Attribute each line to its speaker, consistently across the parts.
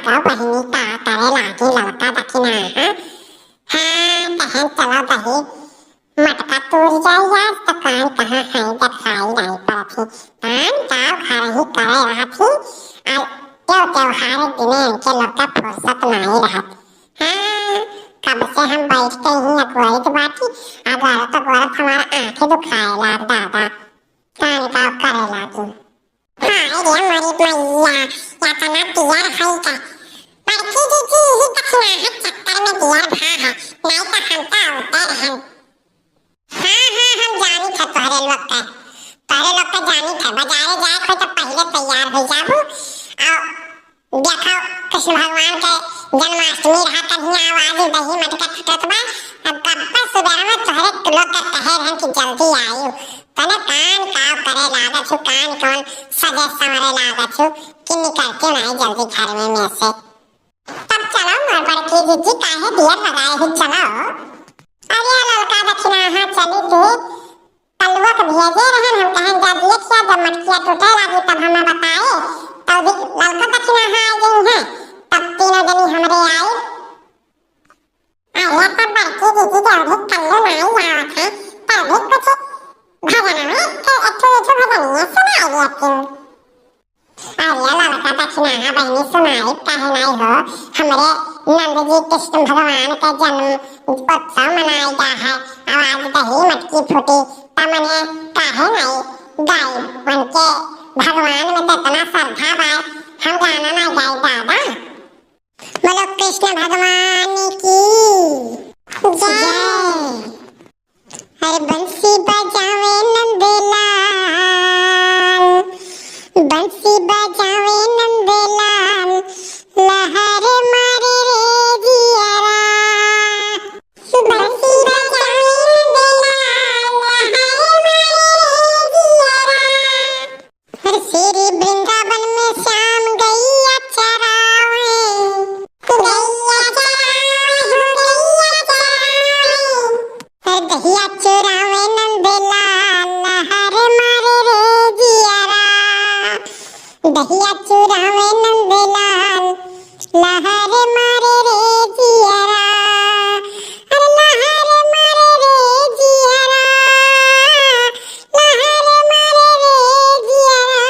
Speaker 1: भागव बहिणी का करे लागी लौटा दखिना हाँ कहन चलो दही मटका तोड़ जाए यार तो कान कहाँ है जब खाई नहीं पड़ती कान गाँव खा रही करे रहा थी और त्योहार दिने इनके लोग का फुर्सत नहीं रहा हाँ कब से हम बैठ के ही अगुवाई तो बाटी अब औरत औरत हमारा आंखें दुखाए लाग दादा कान गाँव करे लागी हाँ ये मरी मैया या तना दिया है का बड़की दीदी ही दक्षिणा है चक्कर में दिया भा है नहीं तो हम तो उतर हैं हाँ हम जानी थे तोहरे लोग का जानी थे बाजारे जाए कोई तो पहले तैयार हो जाबू और देखो कृष्ण भगवान के जन्माष्टमी रहा कहीं आवाज दही मटका छुटत बा अब कब सुबह में तोहरे लोग का कहे रहन कि जल्दी आयु तने कान काव करे लागत छु कान कौन सजे संवरे लागत छु कि निकलते नहीं जल्दी घर में से तब चलो मोर बड़की दीदी काहे दिया लगाए ही चलो अरे लड़का दक्षिणा हां चली थी कलवा के भेजे रहन हम कहें जा दिए क्या जब मटकिया टूटे लगी तब हमें बताए तब भी लड़का दक्षिणा हां आ गई है तब तीनों जनी हमरे आई अरे तब बड़की दीदी जो भी कल्लू नहीं आवा था तब भी कुछ भजन में तो अच्छे भजनिया सुनाई देती अरे लड़का दक्षिणा बहनी सुनाई कहे नहीं हो हमरे नंद जी कृष्ण भगवान का जन्म उत्सव मनाया गया है आवाज दही मटकी फूटी तमने काहे नहीं गाय बन के भगवान में तो इतना श्रद्धा बाय हम गाना ना गाय दादा बोलो कृष्ण भगवान की जय अरे बंसी बजावे नंदलाल बंसी बजावे नंदलाल लहर मारे रे जियारा बंसी बजावे नंदलाल लहर मारे रे जियारा हर श्री वृंदावन में श्याम गैया चरावे हर दहिया चुरावे नंदलाल लहर मारे रे जियारा दहिया चुरावे नंदलाल लहर मारे रे जियारा अरे लहर मारे रे जियारा लहर मारे रे जियारा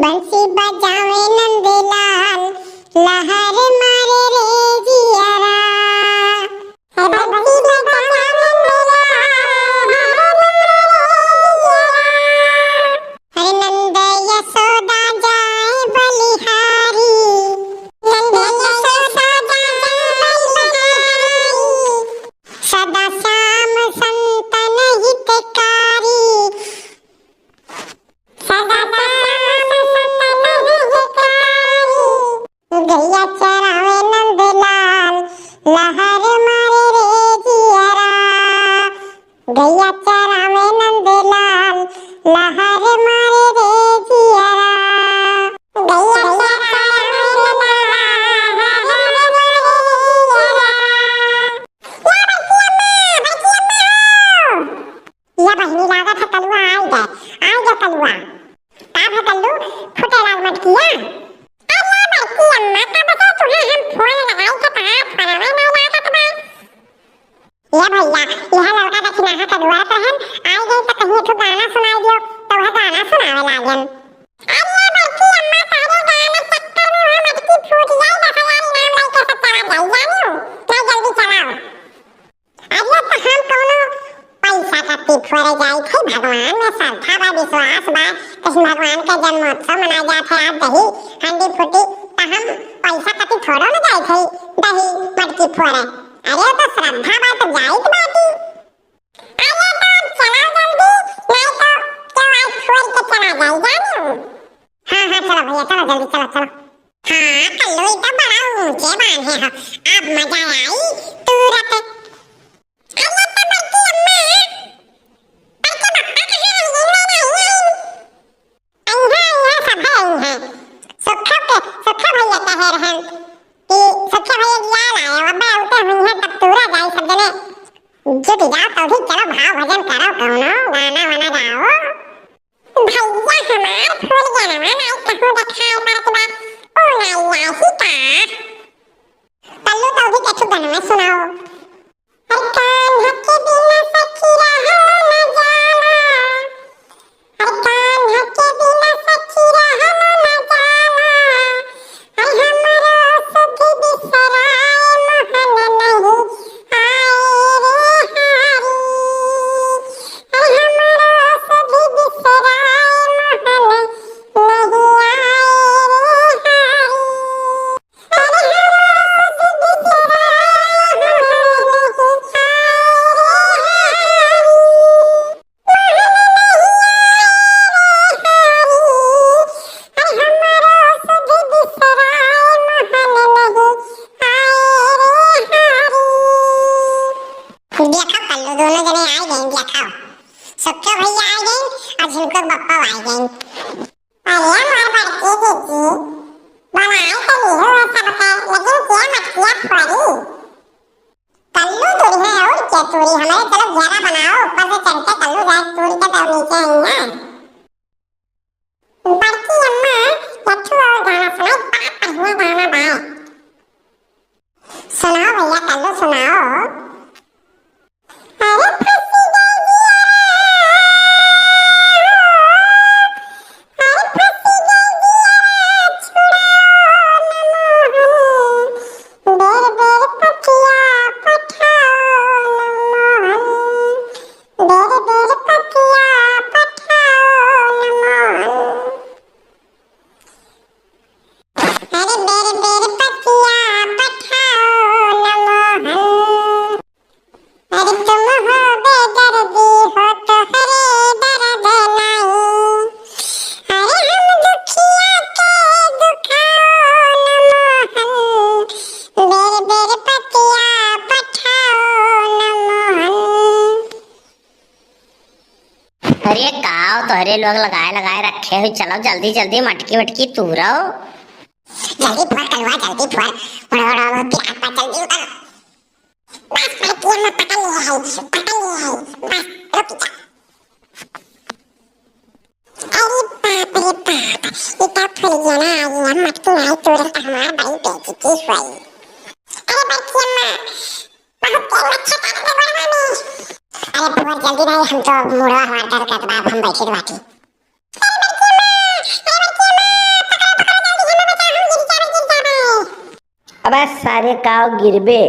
Speaker 1: बंसी बजावे नंदलाल लहर मारे रे जियारा अरे बंसी बजावे अरे नंद यशोदा जाए बलिहारी नंद यशोदा जाए बलिहारी सदा श्याम संतन हितकारी सदा श्याम संतन हितकारी गैया चरावे नंदलाल लहर मारे रे जियारा गैया चरावे नंदलाल लहर मारे रे जियारा गैया चरावे या बहिनी लागत है कलुआ आई गए कलुआ ताब है कल्लू फुटे लाग मत किया अरे बड़की अम्मा कब से तुम्हें हम फोन लगाई तो कहाँ फरवे नहीं लागत बा या भैया यह लड़का दक्षिणा हा कलुआ तो हम आई गई तो कहीं तो गाना सुनाई दियो तो वह गाना सुनावे लागन अरे बड़की अम्मा तारे गाना चक्कर में वह मटकी फूट जाए दफयारी नाम लेके सब चला जाए जानियो नहीं जल्दी चलाओ अरे तो हम कोनो पैसा का पिफोरे जाए थे भगवान में श्रद्धा बा विश्वास बा कृष्ण भगवान का जन्मोत्सव मनाया जाता है दही हंडी फूटी तो हम पैसा का पिफोरे न जाए थे दही मटकी फोरे अरे तो श्रद्धा बा तो जाए बाटी अरे तो चलो जल्दी नहीं तो क्यों आज फोड़ के चला जाए जानियो हाँ चलो भैया चलो जल्दी चलो हाँ कल्लू तो बड़ा ऊंचे बांधे हो अब मजा आई तुरंत अरे तो बड़की अम्मा बड़के बप्पा कहाँ है सब है सुखा भैया कह रहे हैं कि सुखा भैया गया लाए अब उठे हुई है तब पूरा जाए सब जने जुट जाओ तो भी चलो भाव भजन करो कौनो गाना वाना गाओ भैया हमार फूल गया ना मैं कहूँ दिखाई बात बा ओ नहीं दोनों जने आ गए इंडिया खाओ। सुक्के भैया आ गए और झुमको बप्पा आ गए। अरे मार बड़की दीदी बनाए तो नहीं हो ऐसा बता, लेकिन क्या मत किया फोड़ी। कल्लू तोड़ी है और क्या तोड़ी, हमारे चलो घेरा बनाओ, ऊपर से चढ़ते कल्लू जाए तोड़ी के तब नीचे आएंगे। बड़की अम्मा लट्टू और गाना सुनाओ, पाप बढ़िया गाना गाए। सुनाओ भैया कल्लू सुनाओ। अरे फंसी गई दिया, अरे फंसी गई दिया, छुड़ाओ न मोहन, बेर बेर पतिया पठाओ न मोहन, बेर बेर पतिया पठाओ न मोहन। अरे बेर बेर पतिया पठाओ न मोहन। अरे तुम हो बेदर्दी हो तो हरे दर्द नहीं, अरे हम दुखिया के दुखाओ न मोहन, बेर बेर पतिया पठाओ न मोहन।
Speaker 2: अरे गाँव तो हरे लोग लगाए लगाए रखे हुए, चलो जल्दी जल्दी मटकी मटकी तूरो।
Speaker 1: जल्दी फोड़ कलवा, जल्दी फोड़, बड़ा प्यार पर जल्दी उतर। बस पड़ती है, मैं पकड़ लिया है, बस रुक जा। अरे बाप रे बाप, इतना फूल गया ना, आज हम मटकी नहीं तोड़े तो हमारा बड़ी बेइज्जती हुई। अरे बच्ची अम्मा, बहुत तेल अच्छा काट दे गोलवा में। अरे बहुत जल्दी नहीं, हम तो मुड़वा हमारा दर्द करता बाप, हम बैठे तो बाकी।
Speaker 2: अबे सारे गाँव गिरबे,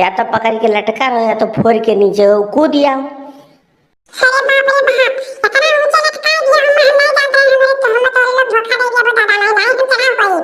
Speaker 2: या तो पकड़ के लटका रहो या तो फोड़ के नीचे कूद जाओ।
Speaker 1: अरे बाप रे बाप, इतना ऊंचा लटका दिया, हम नहीं जाते हैं, हमें तो लोग धोखा दे दिया, वो दादा नहीं हम चढ़ा पाई।